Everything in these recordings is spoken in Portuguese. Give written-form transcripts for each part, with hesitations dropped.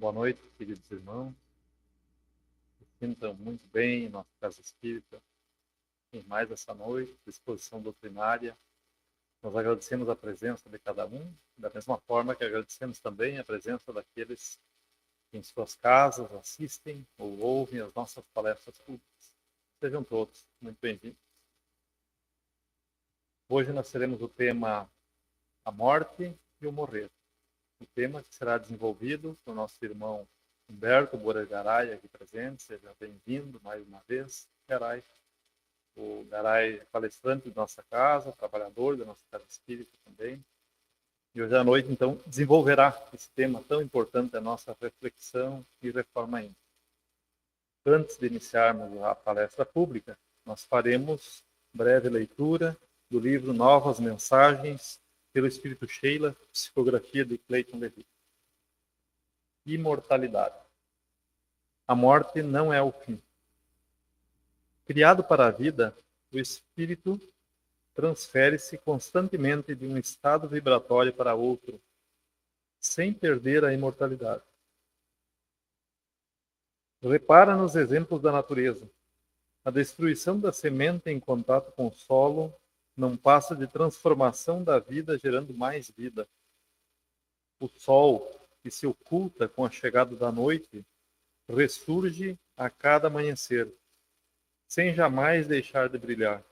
Boa noite, queridos irmãos. Se sintam muito bem em nossa casa espírita. Em mais essa noite, exposição doutrinária. Nós agradecemos a presença de cada um, da mesma forma que agradecemos também a presença daqueles que em suas casas assistem ou ouvem as nossas palestras públicas. Sejam todos muito bem-vindos. Hoje nós teremos o tema A Morte e o Morrer. O tema que será desenvolvido pelo nosso irmão Humberto Boregaray, aqui presente. Seja bem-vindo mais uma vez, Garay. O Garay é palestrante de nossa casa, trabalhador da nossa casa espírita também. E hoje à noite, então, desenvolverá esse tema tão importante da nossa reflexão e reforma íntima. Antes de iniciarmos a palestra pública, nós faremos breve leitura do livro Novas Mensagens, pelo Espírito Sheila, psicografia de Clayton Levy. Imortalidade. A morte não é o fim. Criado para a vida, o espírito transfere-se constantemente de um estado vibratório para outro, sem perder a imortalidade. Repara nos exemplos da natureza. A destruição da semente em contato com o solo não passa de transformação da vida, gerando mais vida. O sol, que se oculta com a chegada da noite, ressurge a cada amanhecer, sem jamais deixar de brilhar.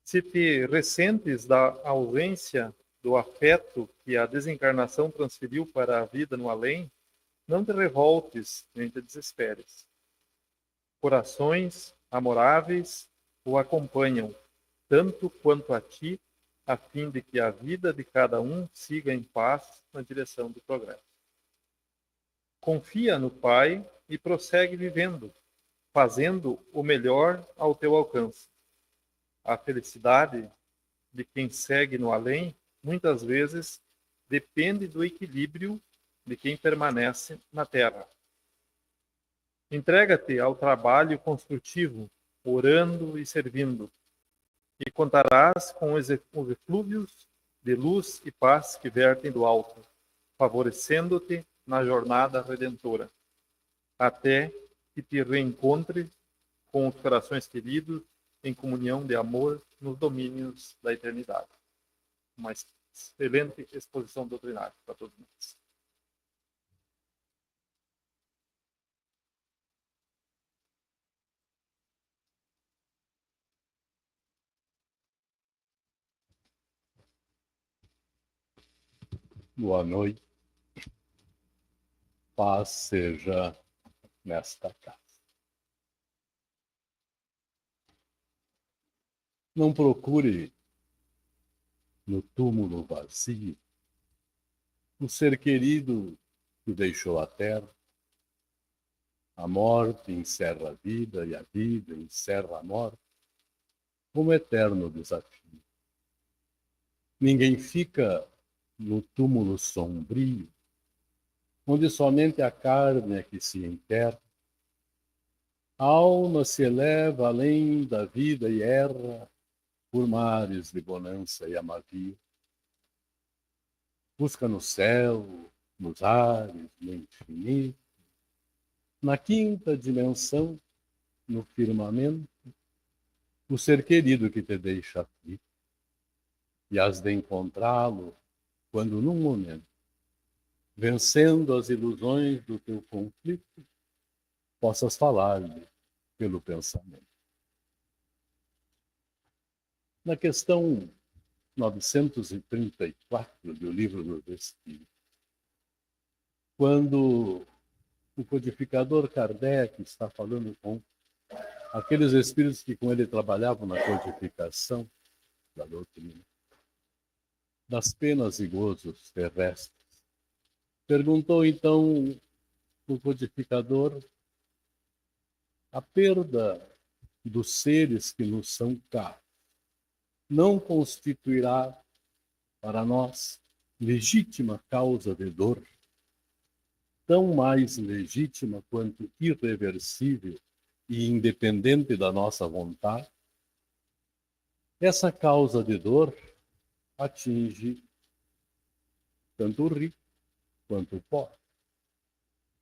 Se te ressentes da ausência do afeto que a desencarnação transferiu para a vida no além, não te revoltes nem te desesperes. Corações amoráveis o acompanham, tanto quanto a ti, a fim de que a vida de cada um siga em paz na direção do progresso. Confia no Pai e prossegue vivendo, fazendo o melhor ao teu alcance. A felicidade de quem segue no além, muitas vezes, depende do equilíbrio de quem permanece na Terra. Entrega-te ao trabalho construtivo, orando e servindo, e contarás com os eflúvios de luz e paz que vertem do alto, favorecendo-te na jornada redentora, até que te reencontre com os corações queridos em comunhão de amor nos domínios da eternidade. Uma excelente exposição doutrinária para todos nós. Boa noite. Paz seja nesta casa. Não procure no túmulo vazio o ser querido que deixou a terra. A morte encerra a vida e a vida encerra a morte como eterno desafio. Ninguém fica no túmulo sombrio, onde somente a carne é que se enterra. A alma se eleva além da vida e erra por mares de bonança e amargura. Busca no céu, nos ares, no infinito, na quinta dimensão, no firmamento, o ser querido que te deixa aflito. E has de encontrá-lo quando, num momento, vencendo as ilusões do teu conflito, possas falar-lhe pelo pensamento. Na questão 934 do Livro dos Espíritos, quando o codificador Kardec está falando com aqueles espíritos que com ele trabalhavam na codificação da doutrina, das penas e gozos terrestres, perguntou então o codificador a perda dos seres que nos são caros não constituirá para nós legítima causa de dor, tão mais legítima quanto irreversível e independente da nossa vontade? Essa causa de dor atinge tanto o rico quanto o pobre.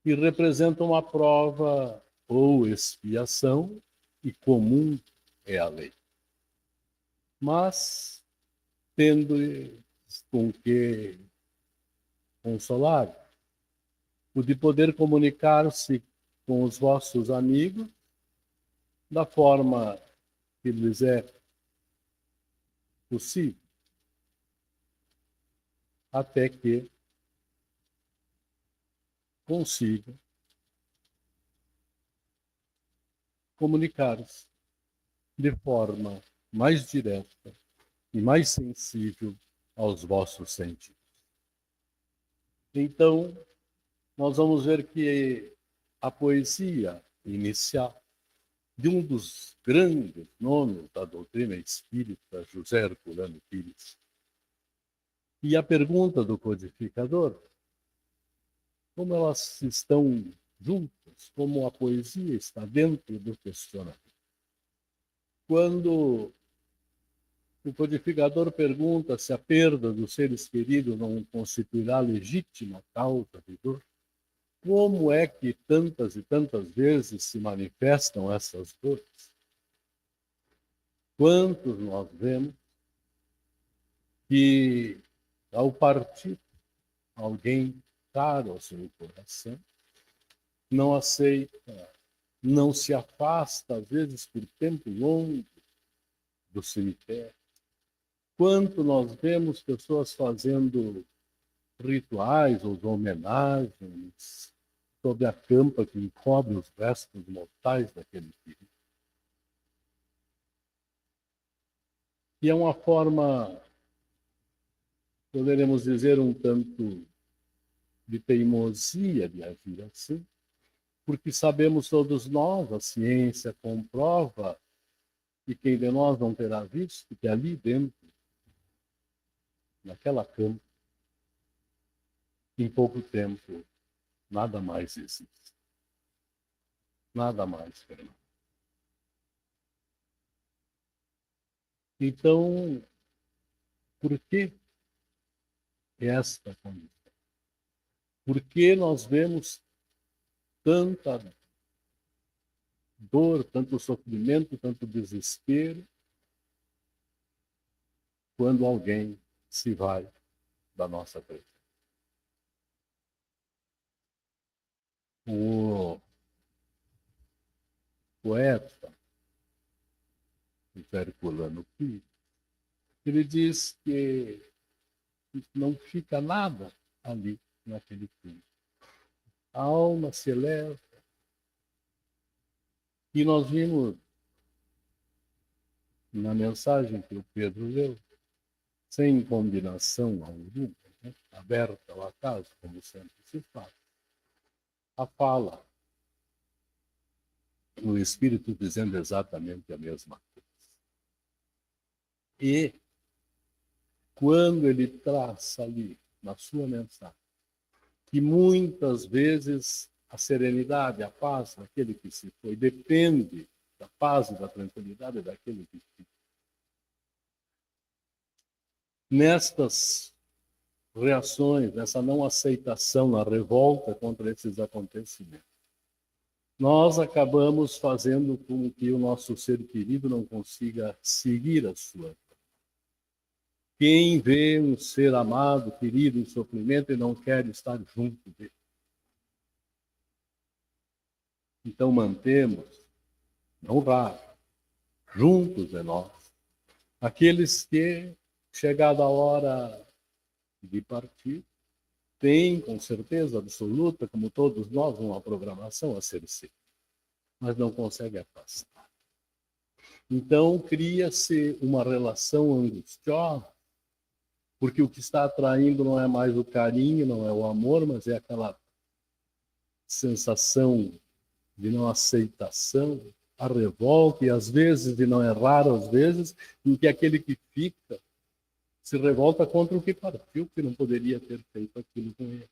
e representa uma prova ou expiação, e comum é a lei. Mas, tendo com que consolar, o de poder comunicar-se com os vossos amigos da forma que lhes é possível, até que consigam comunicar-se de forma mais direta e mais sensível aos vossos sentidos. Então, nós vamos ver que a poesia inicial de um dos grandes nomes da doutrina espírita, José Herculano Pires, e a pergunta do codificador, como elas estão juntas, como a poesia está dentro do questionamento. Quando o codificador pergunta se a perda dos seres queridos não constituirá legítima causa de dor, como é que tantas e tantas vezes se manifestam essas dores? Quantos nós vemos que, ao partir alguém caro ao seu coração, não aceita, não se afasta, às vezes por tempo longo, do cemitério? Quanto nós vemos pessoas fazendo rituais ou homenagens sobre a campa que encobre os restos mortais daquele querido. E é uma forma, poderemos dizer, um tanto de teimosia de agir assim, porque sabemos todos nós, a ciência comprova, e quem de nós não terá visto que ali dentro, naquela campa, em pouco tempo, nada mais existe. Nada mais permanece. Então, por que esta condição? Por que nós vemos tanta dor, tanto sofrimento, tanto desespero, quando alguém se vai da nossa presença? O poeta Herculano Pires, ele diz que não fica nada ali naquele túmulo. A alma se eleva. E nós vimos na mensagem que o Pedro leu, sem combinação alguma, né? Aberta ao acaso, como sempre se faz, a fala do Espírito dizendo exatamente a mesma coisa. E quando ele traça ali, na sua mensagem, que muitas vezes a serenidade, a paz daquele que se foi, depende da paz e da tranquilidade daquele que fica. Nestas reações, nessa não aceitação, na revolta contra esses acontecimentos, nós acabamos fazendo com que o nosso ser querido não consiga seguir a sua vida. Quem vê um ser amado, querido, em sofrimento e não quer estar junto dele? Então mantemos, não raro, juntos de nós, aqueles que, chegada a hora de partir, têm, com certeza absoluta, como todos nós, uma programação a ser seguida, mas não conseguem afastar. Então cria-se uma relação angustiosa, porque o que está atraindo não é mais o carinho, não é o amor, mas é aquela sensação de não aceitação, a revolta, e às vezes, e não é raro às vezes, em que aquele que fica se revolta contra o que partiu, que não poderia ter feito aquilo com ele.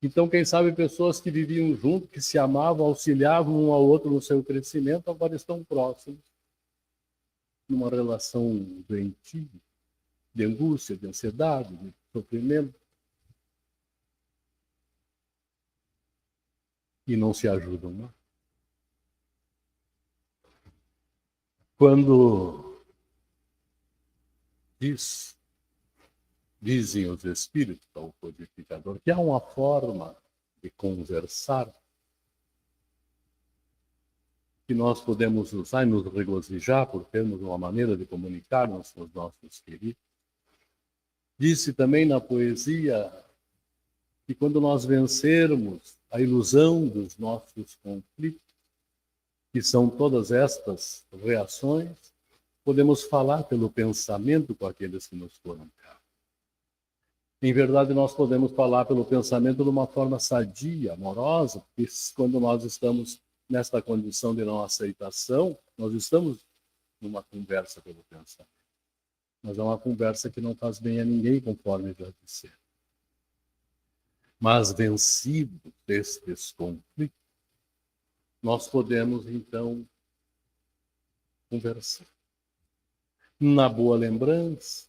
Então, quem sabe, pessoas que viviam junto, que se amavam, auxiliavam um ao outro no seu crescimento, agora estão próximos, numa relação doentia, de angústia, de ansiedade, de sofrimento. e não se ajudam, não? Quando dizem os espíritos ao codificador que há uma forma de conversar que nós podemos usar e nos regozijar por termos uma maneira de comunicarmos com os nossos queridos. Disse também na poesia que quando nós vencermos a ilusão dos nossos conflitos, que são todas estas reações, podemos falar pelo pensamento com aqueles que nos foram caros. Em verdade, nós podemos falar pelo pensamento de uma forma sadia, amorosa, porque quando nós estamos nesta condição de não aceitação, nós estamos numa conversa pelo pensamento. Mas é uma conversa que não faz bem a ninguém, conforme já disse. Mas vencido destes conflitos, nós podemos, então, conversar. Na boa lembrança,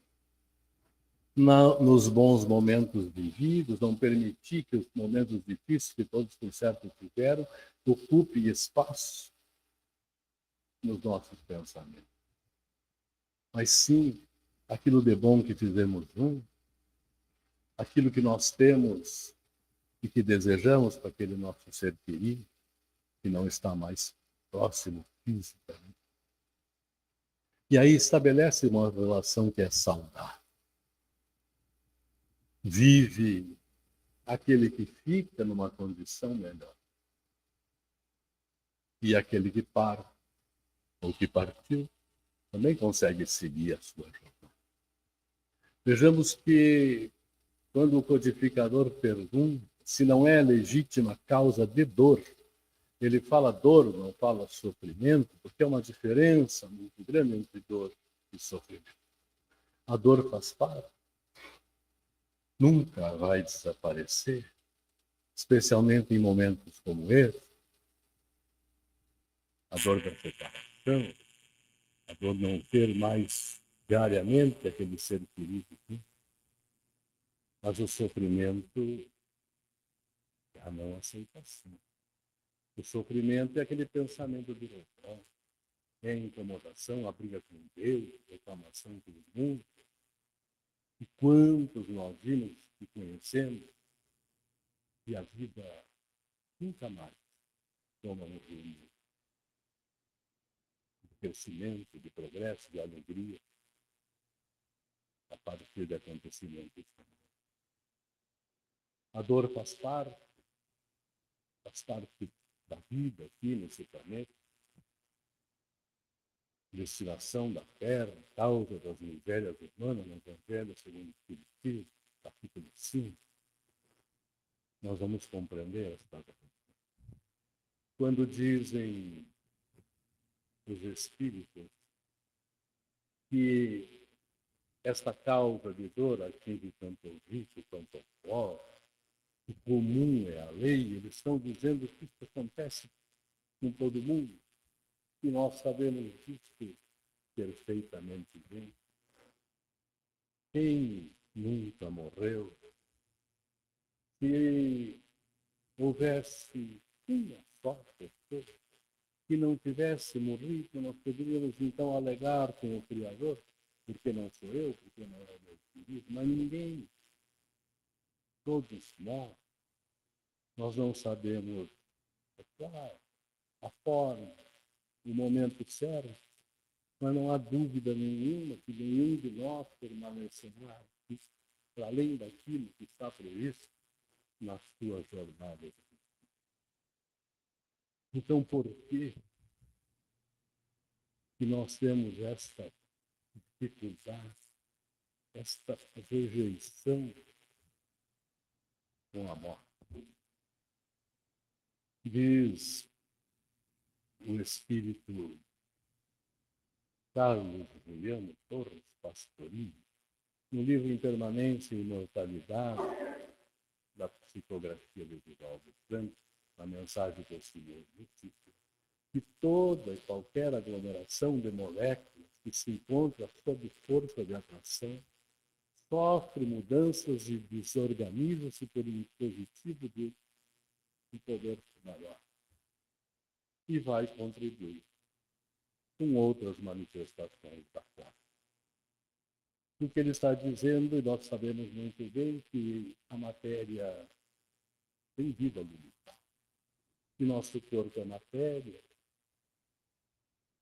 nos bons momentos vividos, não permitir que os momentos difíceis que todos por certo tiveram ocupem espaço nos nossos pensamentos. Mas sim, aquilo de bom que fizemos juntos, aquilo que nós temos e que desejamos para aquele nosso ser querido, que não está mais próximo fisicamente. E aí estabelece uma relação que é saudável. Vive aquele que fica numa condição melhor. E aquele que para, ou que partiu, também consegue seguir a sua jornada. Vejamos que quando o codificador pergunta se não é legítima causa de dor, ele fala dor, não fala sofrimento, porque é uma diferença muito grande entre dor e sofrimento. A dor faz parte, nunca vai desaparecer, especialmente em momentos como esse. A dor da separação, a dor de não ter mais diariamente aquele ser querido. Mas o sofrimento é a não aceitação. O sofrimento é aquele pensamento de revolta, é a incomodação, a briga com Deus, a reclamação com o mundo. E quantos nós vimos e conhecemos e a vida nunca mais toma um rumo de crescimento, de progresso, de alegria, a partir de acontecimentos. A dor faz parte da vida aqui nesse planeta, destinação da terra, causa das misérias humanas, no Evangelho segundo o Espiritismo, capítulo 5. Nós vamos compreender esta coisa. Quando dizem os Espíritos que esta causa de dor atinge tanto o rico quanto o pobre, o comum é a lei, eles estão dizendo que isso acontece com todo mundo, e nós sabemos disso perfeitamente bem. Quem nunca morreu, se houvesse uma só pessoa que não tivesse morrido, nós poderíamos então alegar com o Criador, porque não sou eu, porque não é meu querido, mas ninguém, todos nós não sabemos, é claro, a forma, o momento certo, mas não há dúvida nenhuma que nenhum de nós permanecerá para além daquilo que está previsto nas suas jornadas. Então, por que nós temos esta dificuldade, esta rejeição com a morte? Diz o espírito Carlos Juliano Torres Pastorini, no livro Impermanência e Imortalidade, da psicografia de Divaldo Franco, a mensagem que o Senhor disse, que toda e qualquer aglomeração de moléculas que se encontra sob força de atração sofre mudanças e desorganiza-se por um dispositivo de e poder maior. E vai contribuir com outras manifestações da forma. O que ele está dizendo, e nós sabemos muito bem que a matéria tem vida limitada. E nosso corpo é matéria,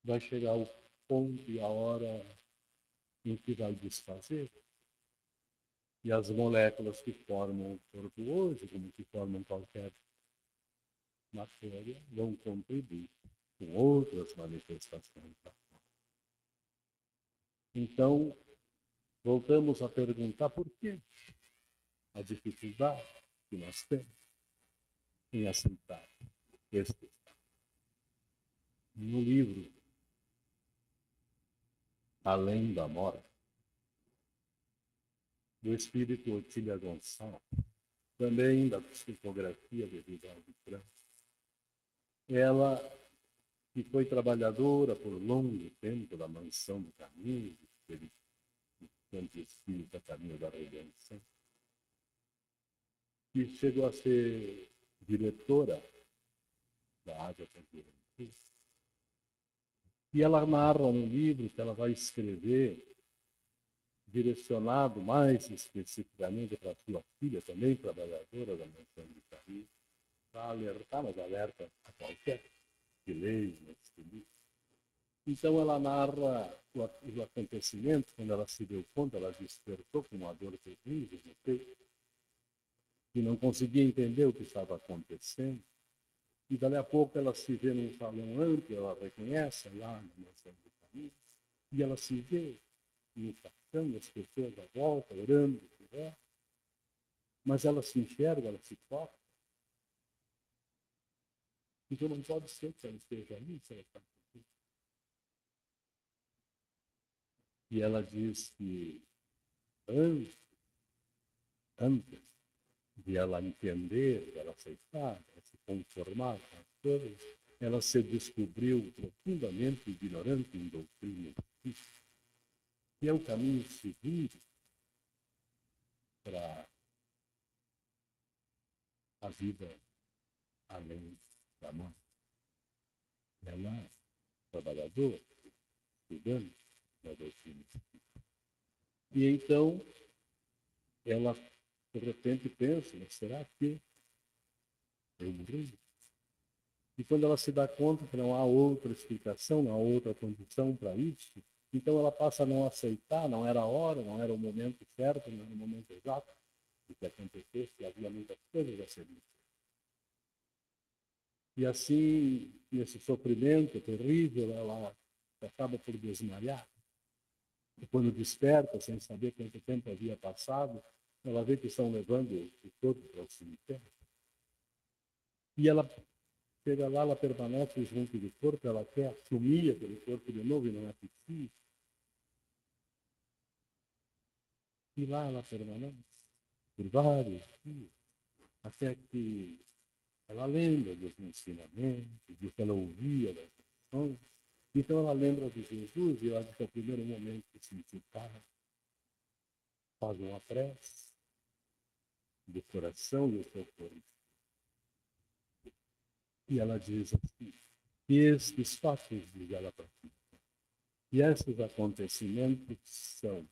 vai chegar o ponto e a hora em que vai desfazer. E as moléculas que formam o corpo hoje, como que formam qualquer matéria, vão contribuir com outras manifestações. Então, voltamos a perguntar por quê a dificuldade que nós temos em aceitar este estado. No livro Além da Morte, do espírito Otília Gonçalves, também da psicografia de Vivaldo Franco, ela que foi trabalhadora por longo tempo da Mansão do Caminho, do Centro Espírita Caminho da Redenção, e chegou a ser diretora da Ásia Conferência. E ela narra um livro que ela vai escrever, direcionado mais especificamente para a sua filha, também trabalhadora da Mansão do Caminho, para alertar, mas alerta a qualquer que leia nesse livro. Então ela narra os acontecimentos, quando ela se deu conta, ela despertou com uma dor terrível no peito, e não conseguia entender o que estava acontecendo. E dali a pouco ela se vê num salão amplo, ela reconhece lá na Mansão do Caminho, e ela se vê no salão, as pessoas à volta, orando, mas ela se enxerga, ela se toca. Então não pode ser que ela esteja ali, se ela está aqui. E ela diz que antes de ela entender, de ela aceitar, de ela se conformar com as coisas, ela se descobriu profundamente ignorante em doutrina de Cristo. E é o caminho seguro para a vida além da morte. Ela é trabalhadora, estudante da doutrina de Cristo. E então, ela de repente pensa, mas será que eu morri? E quando ela se dá conta que não há outra explicação, não há outra condição para isso, então ela passa a não aceitar, não era a hora, não era o momento certo, não era o momento exato de que acontecesse, havia muitas coisas a ser ditas. E assim, nesse sofrimento terrível, ela acaba por desmaiar. E quando desperta, sem saber quanto tempo havia passado, ela vê que estão levando o corpo para o cemitério. E ela chega lá, ela permanece junto do corpo, ela quer assumir aquele corpo de novo e não é possível. E lá ela permanece por vários dias, até que ela lembra dos ensinamentos, do que ela ouvia das lições. Então ela lembra de Jesus e ela diz que é o primeiro momento que se separa, faz uma prece do coração e do seu corpo. E ela diz assim, que estes fatos, diz ela para ti, e esses acontecimentos são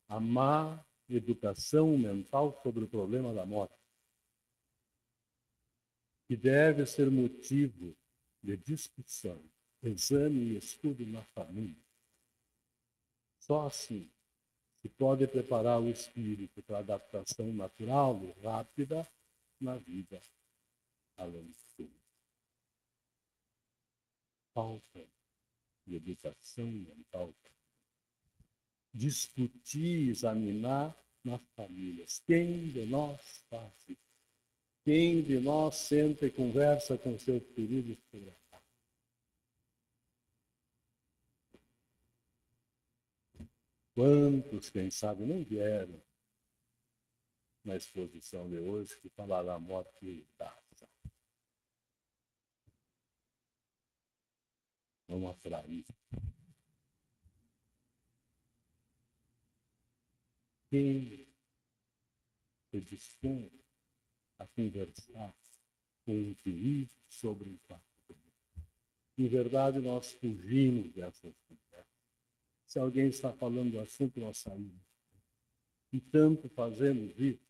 a má educação mental sobre o problema da morte, que deve ser motivo de discussão, exame e estudo na família. Só assim se pode preparar o espírito para a adaptação natural e rápida na vida além de tudo. Falta de educação mental. Discutir, examinar nas famílias. Quem de nós faz isso? Quem de nós senta e conversa com seus queridos sobre a paz? Quantos, quem sabe, não vieram na exposição de hoje que falaram da morte da raça? Vamos atrair. Quem se dispõe a conversar um perigo sobre o fato. Em verdade, nós fugimos dessas conversas. Se alguém está falando do assunto, nós saímos. E tanto fazemos isso,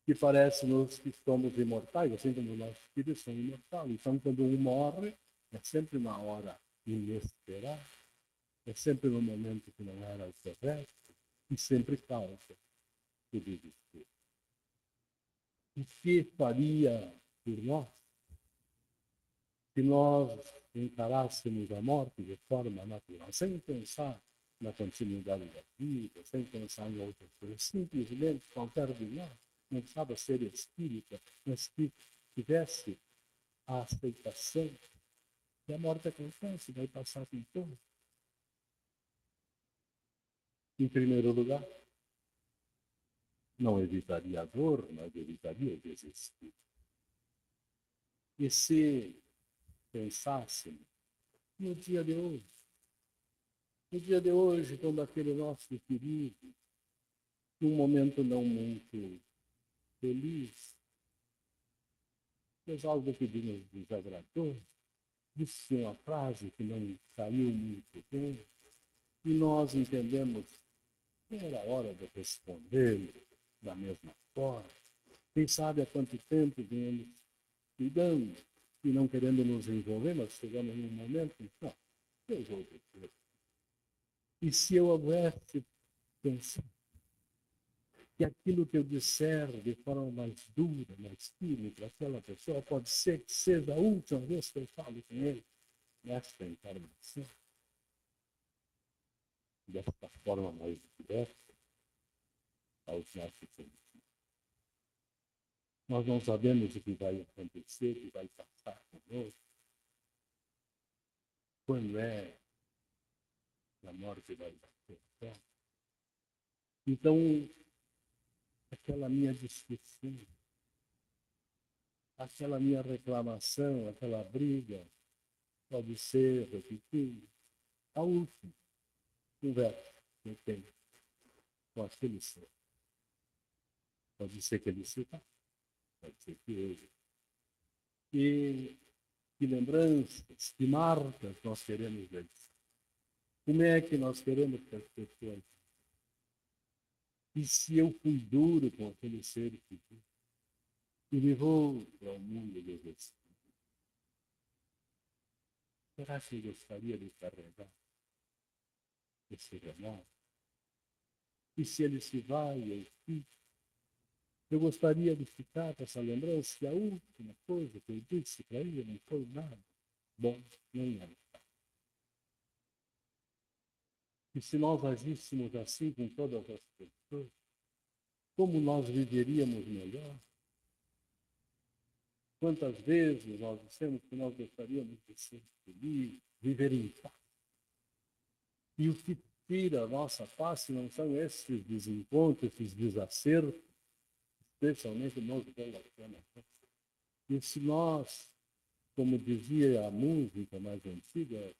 que parece-nos que somos imortais, assim como os nossos filhos são imortais. Então, quando um morre, é sempre uma hora inesperada, é sempre no momento que não era o correto, e sempre causa o desespero. O que faria por nós se nós encarássemos a morte de forma natural, sem pensar na continuidade da vida, sem pensar em outras coisas, simplesmente qualquer de nós não precisava ser espírita, mas que tivesse a aceitação que a morte acontece, vai passar com tudo. Em primeiro lugar, não evitaria a dor, mas evitaria o desespero. E se pensássemos no dia de hoje, quando aquele nosso querido, num momento não muito feliz, fez algo que nos desagradou, disse uma frase que não saiu muito bem, e nós entendemos que era hora de responder da mesma forma. Quem sabe há quanto tempo viemos cuidando e não querendo nos envolver, mas chegamos num momento, não, eu vou dizer. E se eu houvesse pensado que aquilo que eu disser de forma mais dura, mais firme para aquela pessoa, pode ser que seja a última vez que eu falo com ele nesta encarnação, desta forma mais direta aos nossos sentidos. Nós não sabemos o que vai acontecer, o que vai passar conosco, quando é que a morte vai bater. Então, aquela minha discussão, aquela minha reclamação, aquela briga, pode ser, repetindo, a última conversa que eu tenho com aquele ser. Pode ser que ele se vá, pode ser que ele. E que lembranças, que marcas nós queremos deixar? Como é que nós queremos que as pessoas... E se eu fui duro com aquele ser que e levou para o mundo dos espíritos, será que eu gostaria de carregar esse remorso? E se ele se vai, eu fico? Eu gostaria de ficar com essa lembrança que a última coisa que eu disse para ele não foi nada bom, nem nada. E se nós agíssemos assim com todas as pessoas, como nós viveríamos melhor? Quantas vezes nós dissemos que nós gostaríamos de ser felizes, viver em paz? E o que tira a nossa paz se não são esses desencontros, esses desacertos, especialmente nos relacionamentos. E se nós, como dizia a música mais antiga,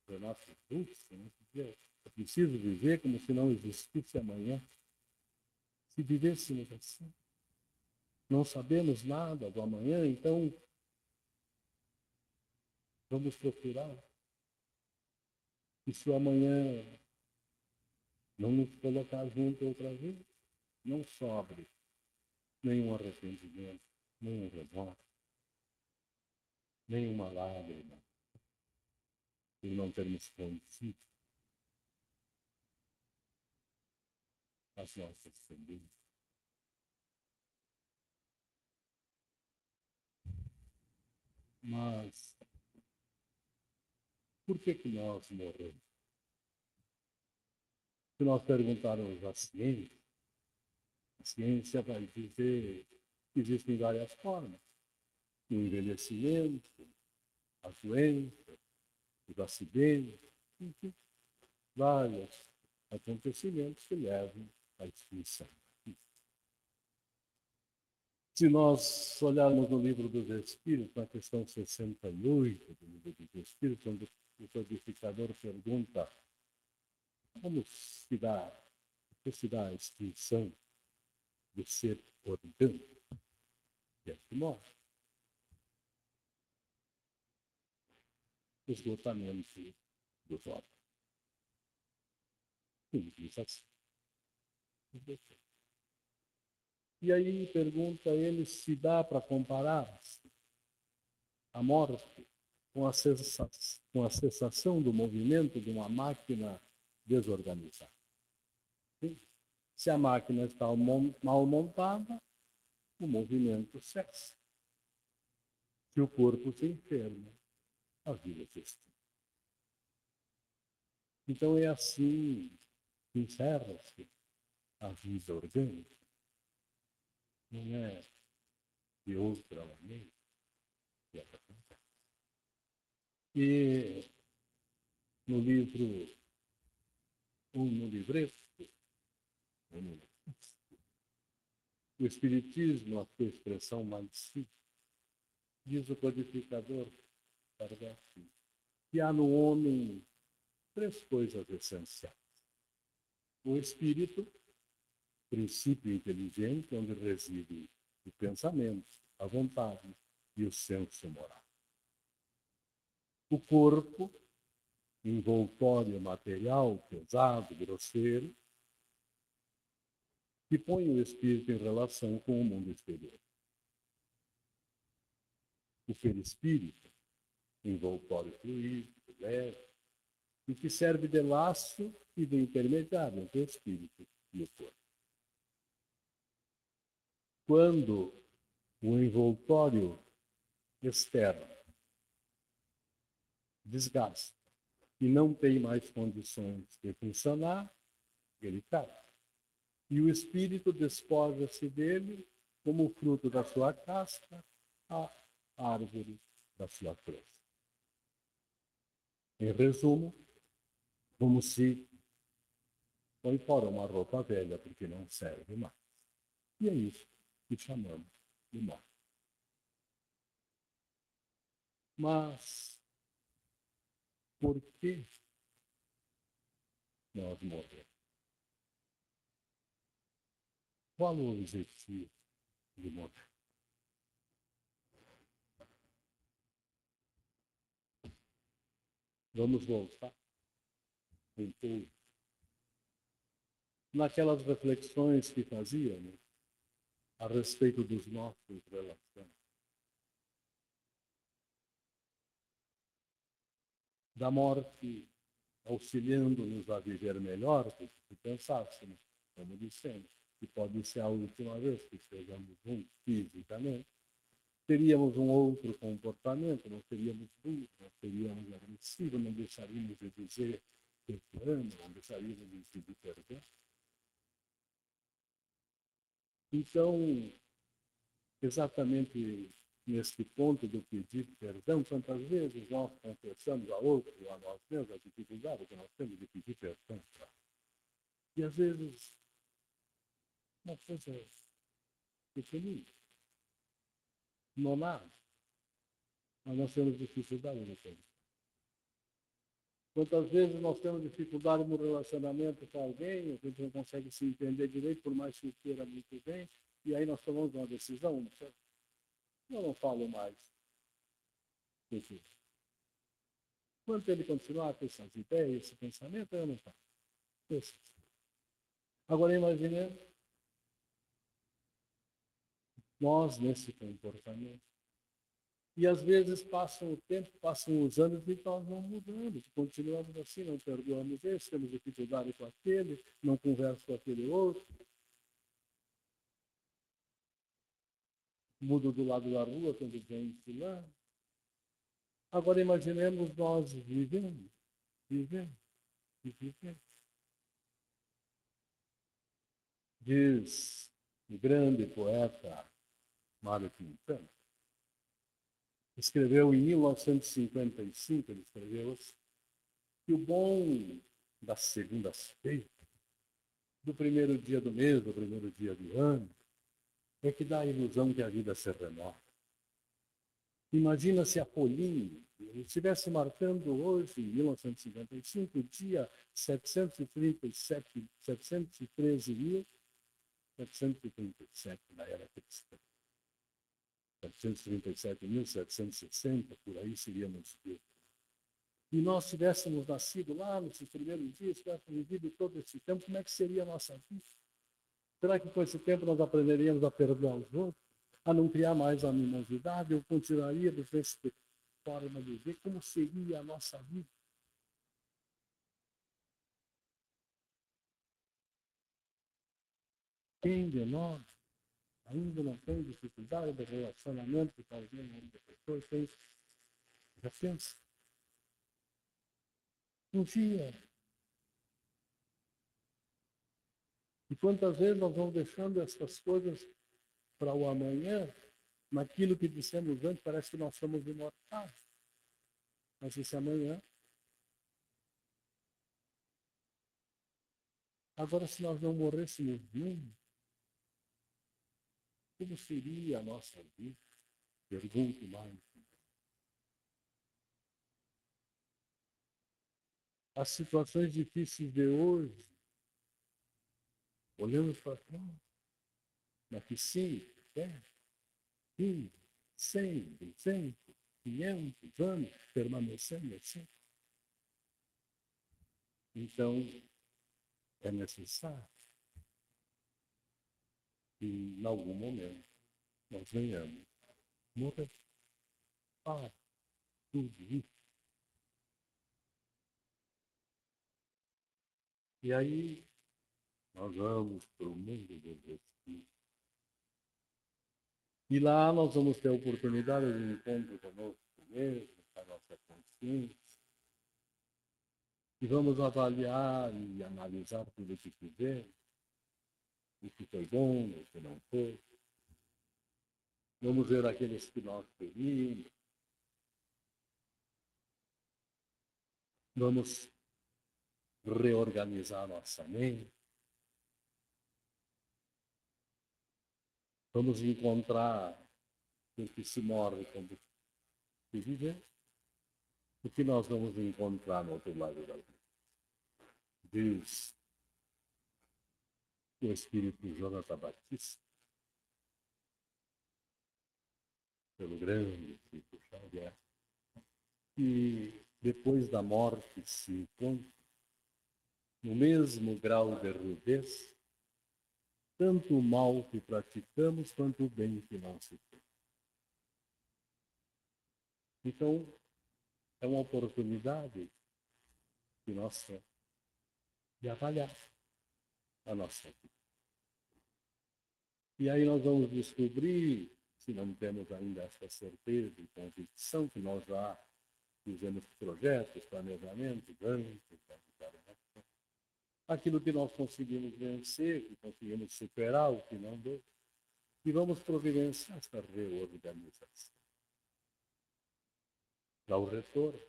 Renato Russo, dizia, é preciso viver como se não existisse amanhã. Se vivêssemos assim, não sabemos nada do amanhã, então vamos procurar. E se o amanhã não nos colocar junto outra vez, não sobre nenhum arrependimento, nenhum remorso, nenhuma lágrima, por não termos conhecido as nossas famílias. Mas por que nós morremos? Se nós perguntarmos à ciência vai dizer que existem várias formas. O envelhecimento, as doenças, os acidentes, enfim, vários acontecimentos que levam à extinção. Se nós olharmos no livro dos Espíritos, na questão 68 do livro dos Espíritos, onde o codificador pergunta como se dá a extinção do ser orgânico, que é que morre. esgotamento dos órgãos. Simples assim. E aí pergunta ele se dá para comparar a morte com a cessação do movimento de uma máquina desorganizada. Sim? Se a máquina está mal montada, o movimento cessa. Se o corpo se enferma, a vida se extingue. Então é assim que encerra-se a vida orgânica. Não é de outra maneira que ela acontece. E no livro, ou no livreto, o Espiritismo, a sua expressão mais simples, diz o codificador Kardec, que há no homem 3 coisas essenciais. O espírito, princípio inteligente, onde reside o pensamento, a vontade e o senso moral. O corpo, envoltório material, pesado, grosseiro, que põe o espírito em relação com o mundo exterior. O perispírito, envoltório fluídico, leve, e que serve de laço e de intermediário entre o espírito e o corpo. Quando o envoltório externo desgasta e não tem mais condições de funcionar, ele cai. E o espírito despoja-se dele como fruto da sua casca, a árvore da sua flor. Em resumo, como se põe fora uma roupa velha porque não serve mais. E é isso que chamamos de morte. Mas por que nós morremos? Qual o objetivo de morrer? Vamos voltar então naquelas reflexões que fazíamos a respeito dos nossos relacionamentos. Da morte auxiliando-nos a viver melhor do que pensássemos, como dissemos, que pode ser a última vez que estejamos juntos fisicamente, teríamos um outro comportamento, não seríamos duros, não seríamos agressivos, não deixaríamos de dizer que amo, não deixaríamos de pedir perdão. Então, exatamente neste ponto do pedir perdão, quantas vezes nós confessamos a outro, a nós mesmos, a dificuldade que nós temos de pedir perdão. E às vezes, uma coisa pequenina, não nada, mas nós temos dificuldade de pedir. Quantas vezes nós temos dificuldade no relacionamento com alguém, a gente não consegue se entender direito, por mais que queira muito bem, e aí nós tomamos uma decisão, não sei. Eu não falo mais. Quando ele continuar com essas ideias, esse pensamento, eu não falo. Agora imaginemos nós nesse comportamento. E às vezes passam o tempo, passam os anos e nós vamos mudando. Continuamos assim, não perdoamos esse, temos dificuldade com aquele, não converso com aquele outro. Mudo do lado da rua quando vem fulano. Agora imaginemos nós vivendo. Diz o grande poeta Mário Quintana, escreveu em 1955, ele escreveu assim, que o bom das segundas-feiras, do primeiro dia do mês, do primeiro dia do ano, é que dá a ilusão que a vida se renova. Imagina se a Pauline estivesse marcando hoje, em 1955, o dia 713.737 na era cristã. 737.760, por aí seríamos Deus. e nós tivéssemos nascido lá nos primeiros dias, tivéssemos vivido todo esse tempo, como é que seria a nossa vida? Será que com esse tempo nós aprenderíamos a perdoar os outros, a não criar mais animosidade, ou continuaríamos nessa forma de viver? Como seria a nossa vida? Quem de nós ainda não tem dificuldade de relacionamento com alguém, ainda pessoas tem? Já pensa? Um dia. E quantas vezes nós vamos deixando essas coisas para o amanhã, naquilo que dissemos antes, parece que nós somos imortais. Mas esse amanhã. Agora, se nós não morrêssemos nunca, como seria a nossa vida? Pergunto mais. As situações difíceis de hoje, olhamos para trás, daqui 5, 10, 15, 100, 200, 500 anos, permanecendo assim. Então, é necessário que, em algum momento, nós venhamos morrer. Tudo isso. E aí, nós vamos para o mundo dos espíritos. E lá nós vamos ter a oportunidade de encontro conosco mesmo, com a nossa consciência. E vamos avaliar e analisar tudo o que fizemos, o que foi bom, o que não foi. Vamos ver aqueles que nós ferimos. Vamos reorganizar nossa mente. Vamos encontrar o que se morre quando se viver. O que nós vamos encontrar no outro lado da vida? Diz o Espírito Jonathan Batista, pelo grande Chico Xavier, que depois da morte se encontra no mesmo grau de rudez, tanto o mal que praticamos quanto o bem que não se tem. Então, é uma oportunidade de de avaliar a nossa vida. E aí nós vamos descobrir, se não temos ainda essa certeza e convicção, que nós já fizemos projetos, planejamentos, antes, aquilo que nós conseguimos vencer, que conseguimos superar, o que não deu, e vamos providenciar essa reorganização. Para o retorno,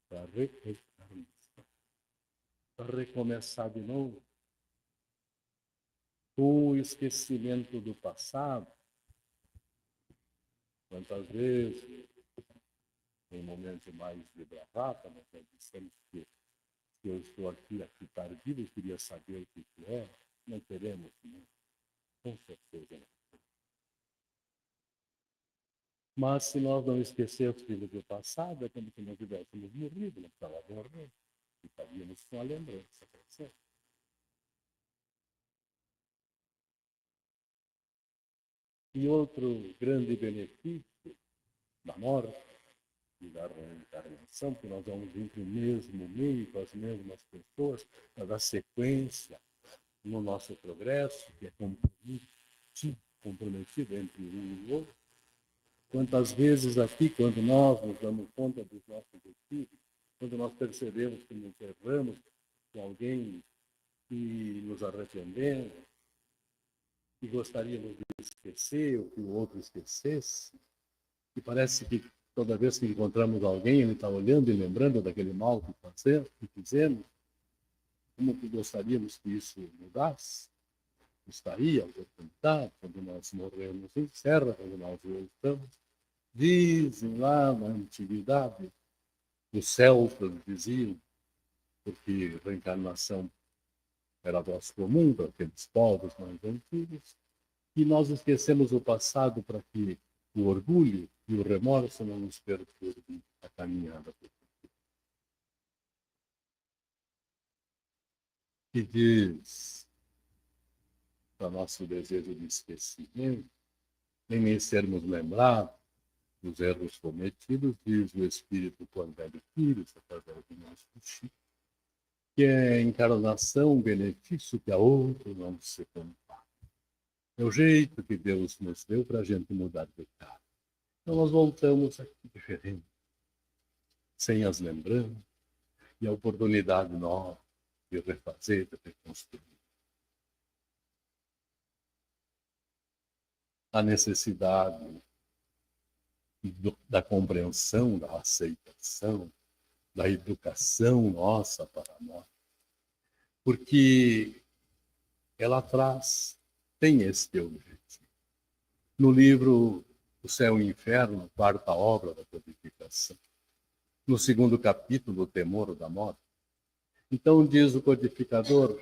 para a reencarnação, para recomeçar de novo. O esquecimento do passado, quantas vezes, em momentos mais de bravata, nós dissemos que se eu estou aqui tardio, eu queria saber o que é, não queremos, não. Com certeza não. Mas se nós não esquecermos do passado, é como se nós tivéssemos morrido, não estava morrendo, estaríamos com a lembrança. E outro grande benefício da morte e da reencarnação, que nós vamos vir para o mesmo meio, com as mesmas pessoas, para dar sequência no nosso progresso, que é comprometido entre um e outro. Quantas vezes aqui, quando nós nos damos conta dos nossos espíritos, quando nós percebemos que nos erramos com alguém e nos arrependemos, e gostaríamos de esquecer, ou que o outro esquecesse, e parece que toda vez que encontramos alguém, ele está olhando e lembrando daquele mal que fizemos, como que gostaríamos que isso mudasse? Gostaria, a oportunidade, quando nós morremos, encerra, quando nós voltamos. Dizem lá na antiguidade, os celtas diziam, porque reencarnação era voz comum para aqueles povos mais antigos, e nós esquecemos o passado para que o orgulho e o remorso não nos perturbem a caminhada. que diz para nosso desejo de esquecimento, nem sermos lembrados dos erros cometidos, diz o Espírito quando é filho, através do nosso Chico, que é encarnação, benefício que a outro não se compara. É o jeito que Deus nos deu para a gente mudar de cara. Então nós voltamos aqui diferente, sem as lembranças e a oportunidade nova de refazer, de reconstruir. A necessidade da compreensão, da aceitação, da educação nossa para nós. Porque ela tem este objetivo. No livro O Céu e o Inferno, quarta obra da codificação, no segundo capítulo, O Temor da Morte, então diz o codificador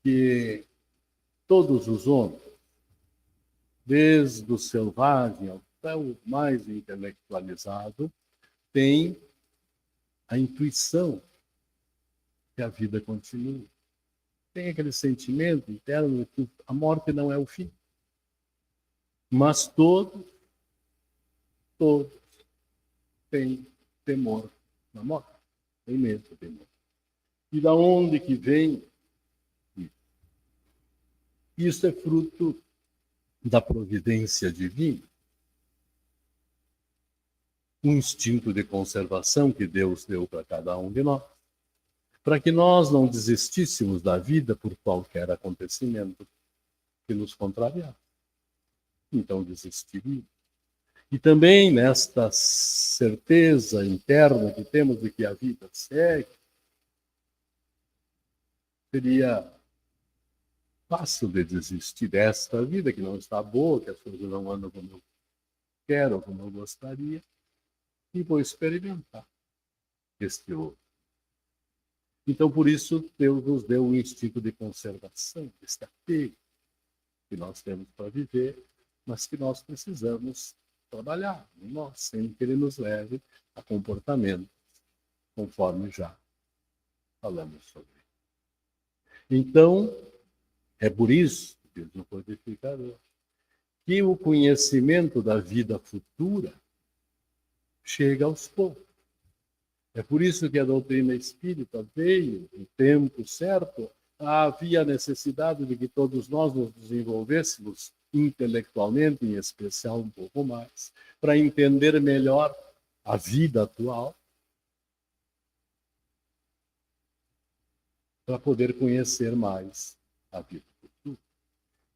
que todos os homens, desde o selvagem até o mais intelectualizado, têm a intuição que a vida continua. Tem aquele sentimento interno de que a morte não é o fim. Mas todos têm temor na morte. Tem medo do temor. E da onde que vem isso? Isso é fruto da providência divina. Um instinto de conservação que Deus deu para cada um de nós, para que nós não desistíssemos da vida por qualquer acontecimento que nos contrariasse. Então desistiríamos. E também nesta certeza interna que temos de que a vida segue, seria fácil de desistir desta vida que não está boa, que as coisas não andam como eu quero, como eu gostaria, e vou experimentar este outro. Então, por isso, Deus nos deu um instinto de conservação, este apego que nós temos para viver, mas que nós precisamos trabalhar em nós, sem que ele nos leve a comportamentos, conforme já falamos sobre. Então, é por isso, diz o codificador, que o conhecimento da vida futura chega aos poucos. É por isso que a doutrina espírita veio no tempo certo. Havia necessidade de que todos nós nos desenvolvêssemos intelectualmente, em especial um pouco mais, para entender melhor a vida atual, para poder conhecer mais a vida futura.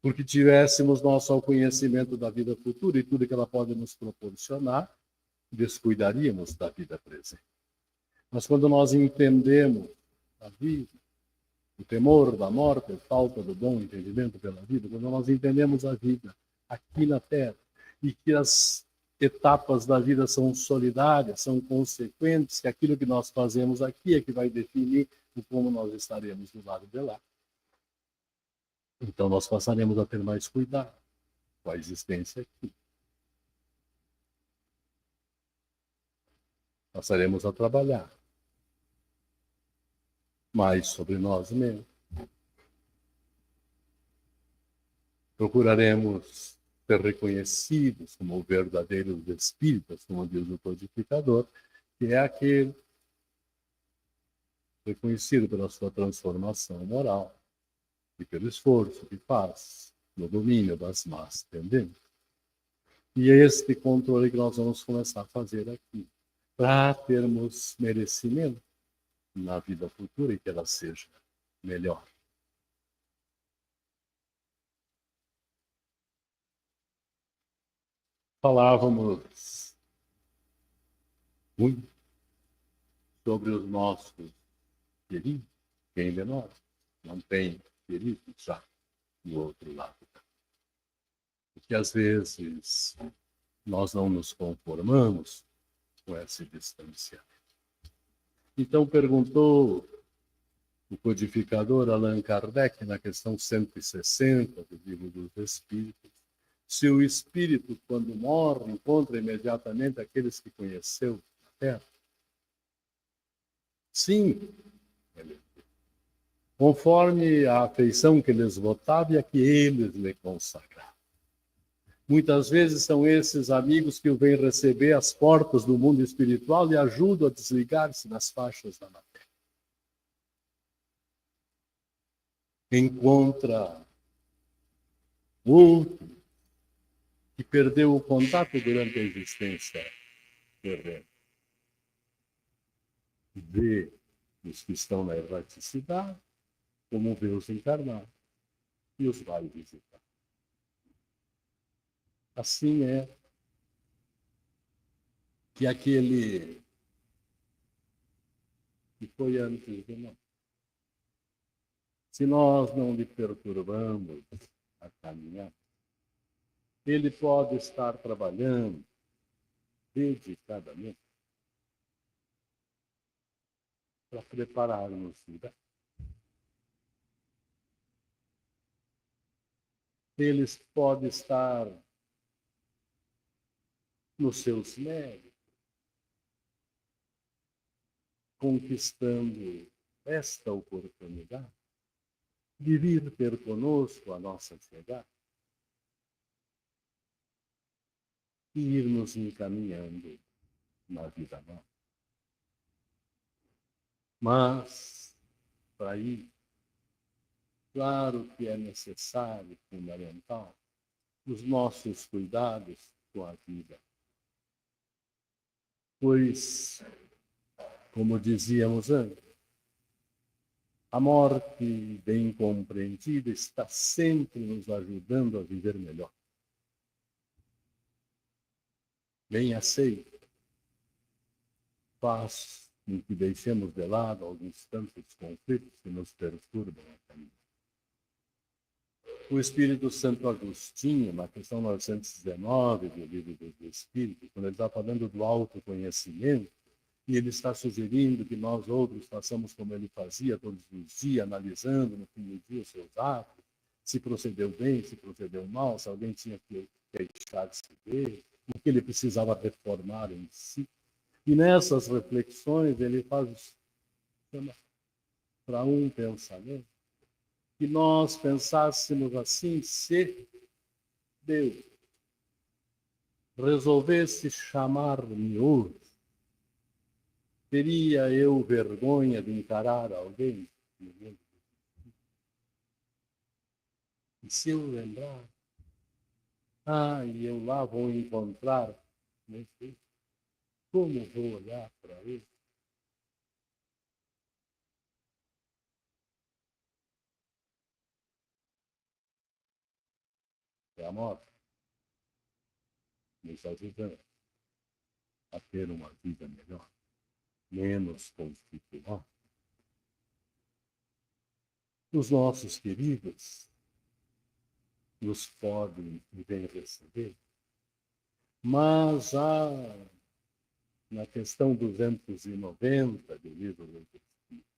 Porque tivéssemos nós só o conhecimento da vida futura e tudo que ela pode nos proporcionar, descuidaríamos da vida presente. Mas quando nós entendemos a vida, o temor da morte, a falta do bom entendimento pela vida, quando nós entendemos a vida aqui na Terra e que as etapas da vida são solidárias, são consequentes, que aquilo que nós fazemos aqui é que vai definir o como nós estaremos do lado de lá. Então nós passaremos a ter mais cuidado com a existência aqui. Passaremos a trabalhar mais sobre nós mesmos. Procuraremos ser reconhecidos como verdadeiros espíritas, como diz o codificador, que é aquele reconhecido pela sua transformação moral e pelo esforço que faz no domínio das más tendências. E é este controle que nós vamos começar a fazer aqui, para termos merecimento na vida futura e que ela seja melhor. Falávamos muito sobre os nossos queridos, quem de nós não tem queridos já do outro lado. Porque às vezes nós não nos conformamos com esse distanciamento. Então perguntou o codificador Allan Kardec, na questão 160 do Livro dos Espíritos, se o espírito, quando morre, encontra imediatamente aqueles que conheceu na Terra. Sim, ele conforme a afeição que lhes votava e a que eles lhe consagravam. Muitas vezes são esses amigos que o vêm receber às portas do mundo espiritual e ajudam a desligar-se das faixas da matéria. Encontra outro que perdeu o contato durante a existência terrena. Vê os que estão na erraticidade como vê os encarnados e os vai visitar. Assim é que aquele que foi antes de nós, se nós não lhe perturbamos a caminhar, ele pode estar trabalhando dedicadamente para preparar-nos. Eles podem estar nos seus méritos, conquistando esta oportunidade de vir ter conosco a nossa chegada e ir nos encaminhando na vida nova. Mas, para ir, claro que é necessário, fundamental, os nossos cuidados com a vida. Pois, como dizíamos antes, a morte bem compreendida está sempre nos ajudando a viver melhor. Bem aceita, faz com que deixemos de lado alguns tantos conflitos que nos perturbam a caminho. O Espírito Santo Agostinho, na questão 919 do Livro dos Espíritos, quando ele está falando do autoconhecimento, e ele está sugerindo que nós outros façamos como ele fazia todos os dias, analisando no fim do dia os seus atos, se procedeu bem, se procedeu mal, se alguém tinha que deixar de se ver, o que ele precisava reformar em si. E nessas reflexões ele faz para um pensamento, que nós pensássemos assim: se Deus resolvesse chamar-me hoje, teria eu vergonha de encarar alguém? E se eu lembrar, e eu lá vou encontrar, não sei, como vou olhar para ele? É a morte nos ajudando a ter uma vida melhor, menos conflituosa. Os nossos queridos nos podem e vêm receber, mas na questão 290 do livro do Espírito,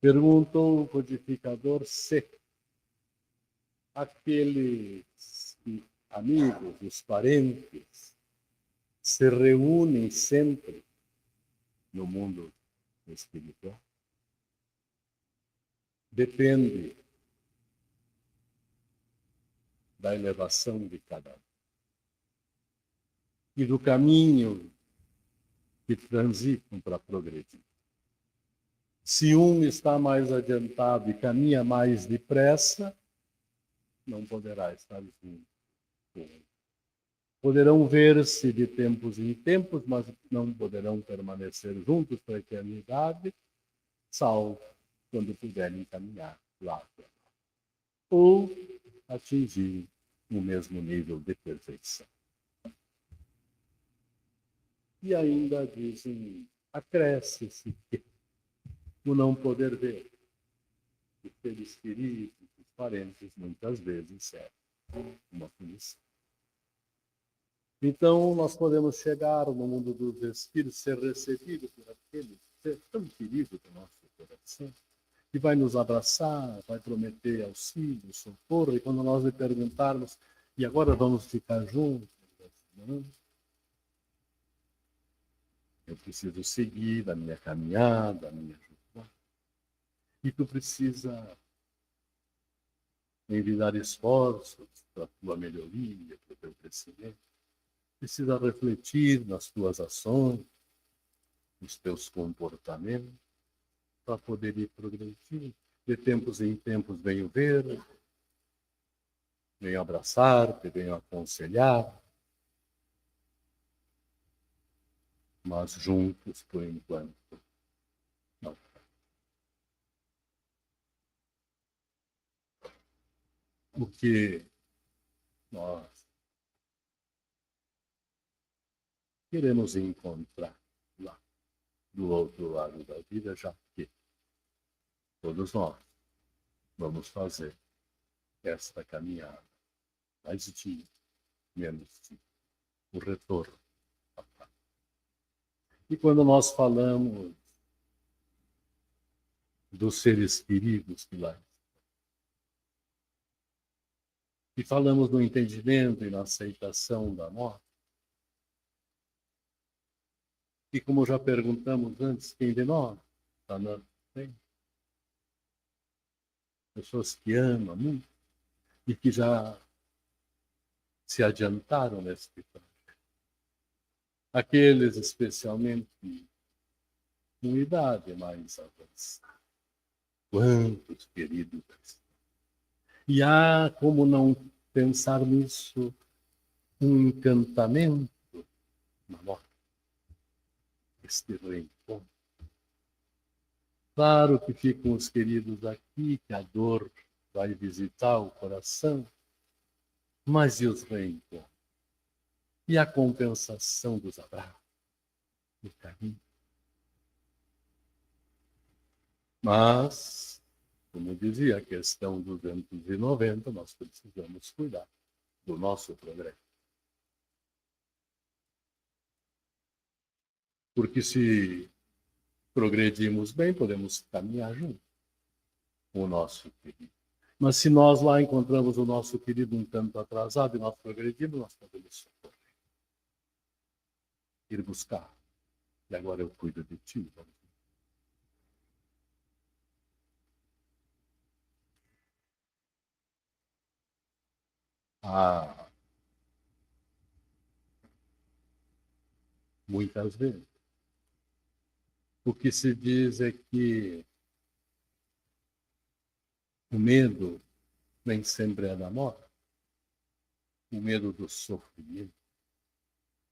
perguntou o codificador se aqueles amigos, os parentes, se reúnem sempre no mundo espiritual. Depende da elevação de cada um e do caminho que transitam para progredir. Se um está mais adiantado e caminha mais depressa, não poderá estar junto. Poderão ver-se de tempos em tempos, mas não poderão permanecer juntos para a eternidade, salvo quando puderem caminhar lá. Ou atingir o mesmo nível de perfeição. E ainda dizem, acresce-se o não poder ver. E pelos queridos, os parentes, muitas vezes serve uma punição. Então, nós podemos chegar no mundo dos espíritos, ser recebidos por aquele ser tão querido do nosso coração, que vai nos abraçar, vai prometer auxílio, socorro, e quando nós lhe perguntarmos, e agora vamos ficar juntos? Não? Eu preciso seguir a minha caminhada, a minha jornada. E tu precisa envidar esforços para a tua melhoria, para o teu crescimento. Precisa refletir nas tuas ações, nos teus comportamentos, para poder ir progredindo. De tempos em tempos venho ver, venho abraçar-te, venho aconselhar, mas juntos, por enquanto, não. O que nós queremos encontrar lá, do outro lado da vida, já que todos nós vamos fazer esta caminhada, mais dia, menos dia, o retorno. E quando nós falamos dos seres queridos que lá e falamos no entendimento e na aceitação da morte, e como já perguntamos antes, quem de nós está na frente? Pessoas que amam muito e que já se adiantaram nesse trajeto. Aqueles especialmente com idade mais avançada. Quantos queridos! E há como não pensar nisso um encantamento na morte, este reencontro. Claro que ficam os queridos aqui, que a dor vai visitar o coração, mas e os reencontros? E a compensação dos abraços, do carinho? Mas, como dizia a questão 290, nós precisamos cuidar do nosso progresso. Porque se progredimos bem, podemos caminhar junto com o nosso querido. Mas se nós lá encontramos o nosso querido um tanto atrasado e nós progredimos, nós podemos socorrer. Ir buscar. E agora eu cuido de ti. Muitas vezes. O que se diz é que o medo nem sempre é da morte. O medo do sofrimento.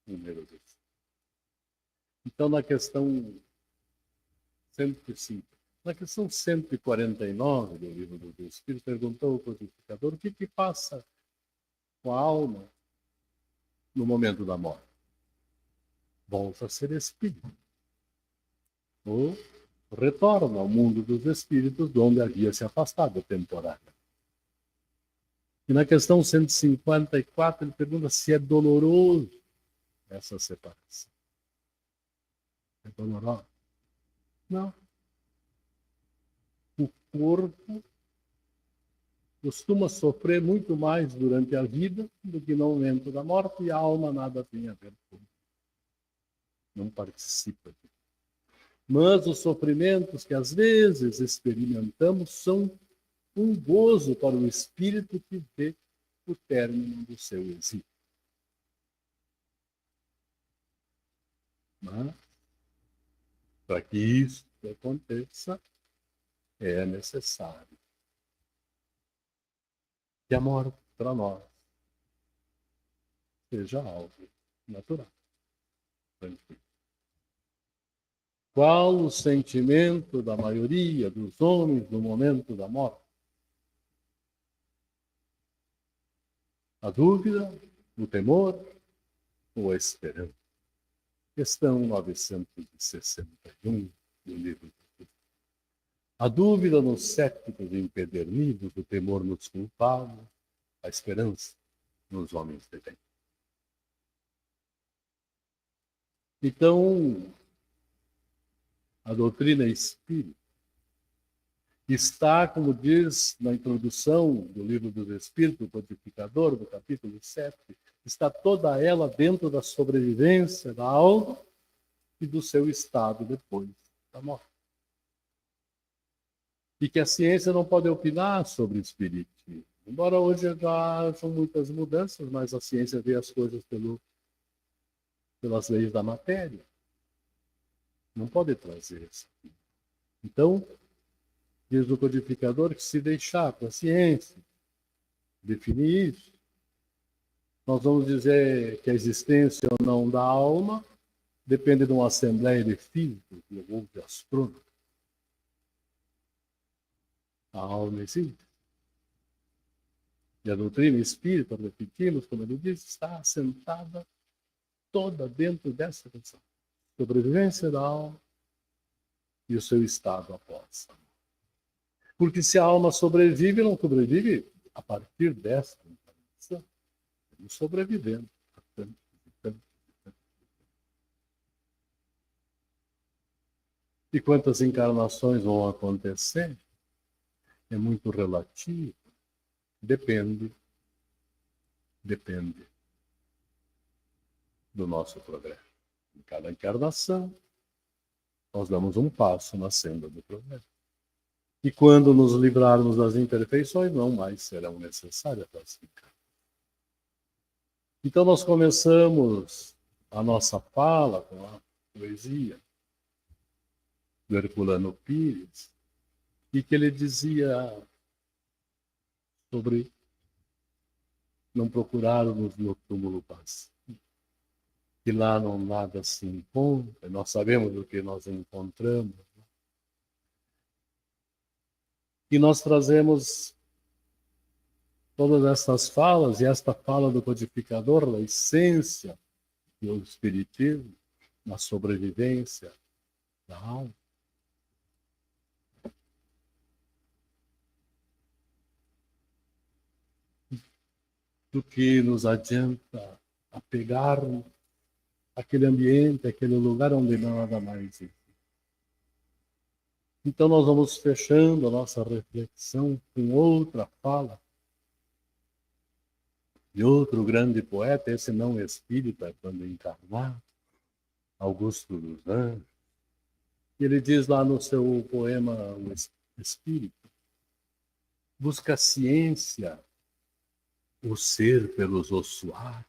O medo do... Então, na questão 105, na questão 149 do Livro do Espírito, perguntou o codificador o que passa com a alma no momento da morte. Volta a ser espírito. Ou retorna ao mundo dos espíritos, de onde havia se afastado temporariamente. E na questão 154, ele pergunta se é doloroso essa separação. É doloroso? Não. O corpo costuma sofrer muito mais durante a vida do que no momento da morte, e a alma nada tem a ver com isso. Não participa disso. Mas os sofrimentos que às vezes experimentamos são um gozo para o espírito que vê o término do seu exílio. Mas, para que isso aconteça, é necessário que a morte, para nós, seja algo natural, tranquilo. Qual o sentimento da maioria dos homens no momento da morte? A dúvida, o temor ou a esperança? Questão 961 do livro do Espírito. A dúvida nos céticos empedernidos, o temor nos culpados, a esperança nos homens de bem. Então, a doutrina espírita está, como diz na introdução do Livro dos Espíritos, o codificador, do capítulo 7, está toda ela dentro da sobrevivência da alma e do seu estado depois da morte. e que a ciência não pode opinar sobre o espiritismo. Embora hoje já hajam muitas mudanças, mas a ciência vê as coisas pelas leis da matéria. Não pode trazer isso. Então, diz o codificador que se deixar para a ciência definir isso, nós vamos dizer que a existência ou não da alma depende de uma assembleia de físicos ou de astrônomos. A alma existe. E a doutrina espírita, repetimos, como ele diz, está assentada toda dentro dessa questão. Sobrevivência da alma e o seu estado após. Porque se a alma sobrevive, não sobrevive a partir dessa encarnação. Estamos sobrevivendo. E quantas encarnações vão acontecer? É muito relativo. Depende do nosso progresso. Em cada encarnação, nós damos um passo na senda do progresso. E quando nos livrarmos das imperfeições, não mais serão necessárias as encarnações. Então nós começamos a nossa fala com a poesia do Herculano Pires, e que ele dizia sobre não procurarmos no túmulo vazio, que lá não nada se encontra, nós sabemos o que nós encontramos. E nós trazemos todas essas falas, e esta fala do codificador, da essência do espiritismo, na sobrevivência da alma. Do que nos adianta apegar-nos àquele ambiente, àquele lugar onde nada mais existe. Então nós vamos fechando a nossa reflexão com outra fala de outro grande poeta, esse não espírita, quando encarnado, Augusto dos Anjos. Ele diz lá no seu poema O Espírito: busca a ciência, o ser pelos ossuários,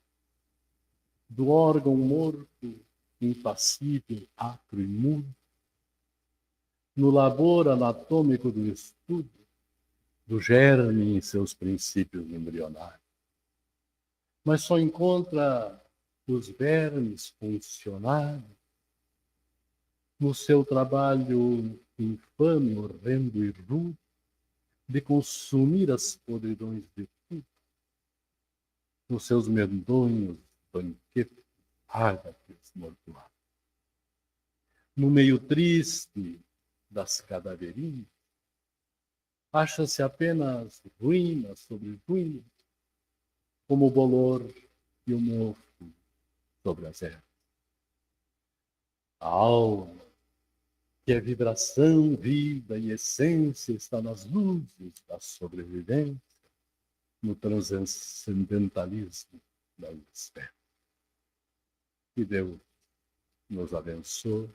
do órgão morto, impassível, átrio e mudo, no labor anatômico do estudo, do germe em seus princípios embrionários. Mas só encontra os vermes funcionários no seu trabalho infame, horrendo e rude, de consumir as podridões de tudo, nos seus medonhos banquetes ágares mortuários. No meio triste das cadaverinas, acha-se apenas ruínas sobre ruínas, como o bolor e o mofo sobre as ervas. A alma, que é vibração, vida e essência, está nas luzes da sobrevivência, no transcendentalismo da espera. Que Deus nos abençoe.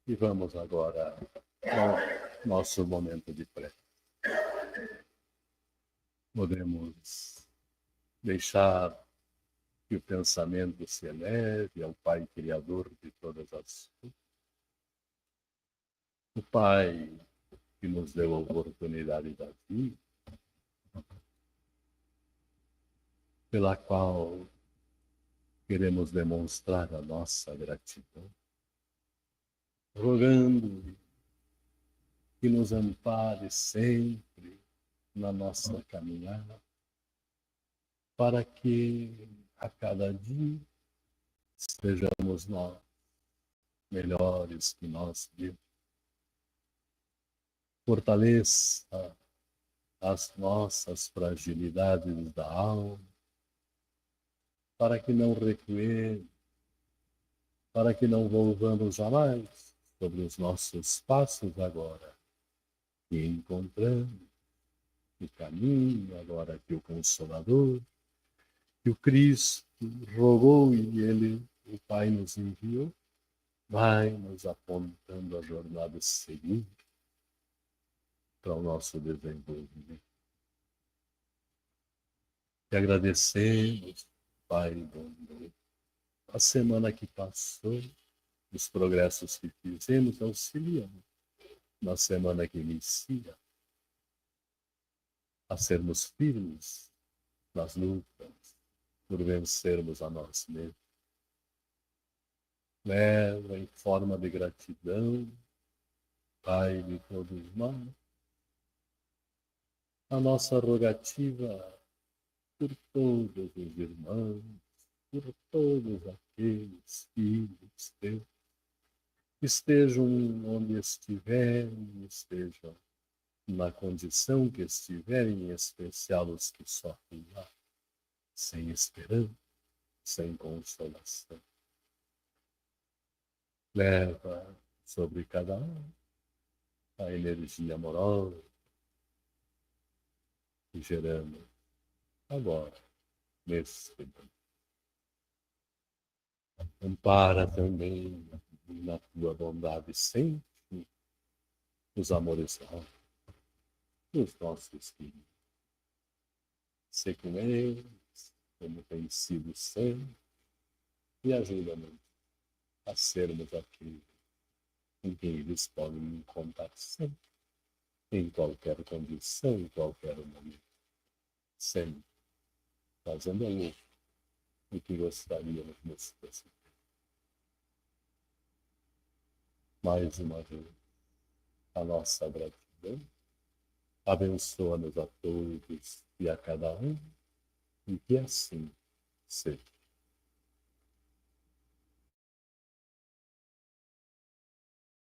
E vamos agora ao nosso momento de prece. Podemos deixar que o pensamento se eleve ao Pai Criador de todas as coisas. O Pai que nos deu a oportunidade da vida, pela qual queremos demonstrar a nossa gratidão, rogando que nos ampare sempre na nossa caminhada, para que a cada dia sejamos nós melhores que nós mesmos. Fortaleça as nossas fragilidades da alma, para que não recuemos, para que não volvamos jamais sobre os nossos passos agora, e encontramos o caminho agora que o Consolador, que o Cristo rogou e Ele, o Pai, nos enviou, vai nos apontando a jornada seguinte, para o nosso desenvolvimento. E agradecemos, Pai bom, a semana que passou, os progressos que fizemos, auxiliando na semana que inicia, a sermos firmes nas lutas, por vencermos a nós mesmos. Leva em forma de gratidão, Pai de todos nós, a nossa rogativa por todos os irmãos, por todos aqueles filhos teus, que estejam onde estiverem, estejam na condição que estiverem, em especial os que sofrem lá, sem esperança, sem consolação. Leva sobre cada um a energia amorosa que geramos agora, nesse momento. Ampara também na tua bondade sempre os amores dos nossos filhos. Ser com eles, como tem sido sempre, e ajuda-nos a sermos aqueles em quem eles podem contar sempre, em qualquer condição, em qualquer momento, sempre fazendo o que gostaríamos nesse processo. Mais uma vez, a nossa gratidão. Abençoa-nos a todos e a cada um, e que assim seja.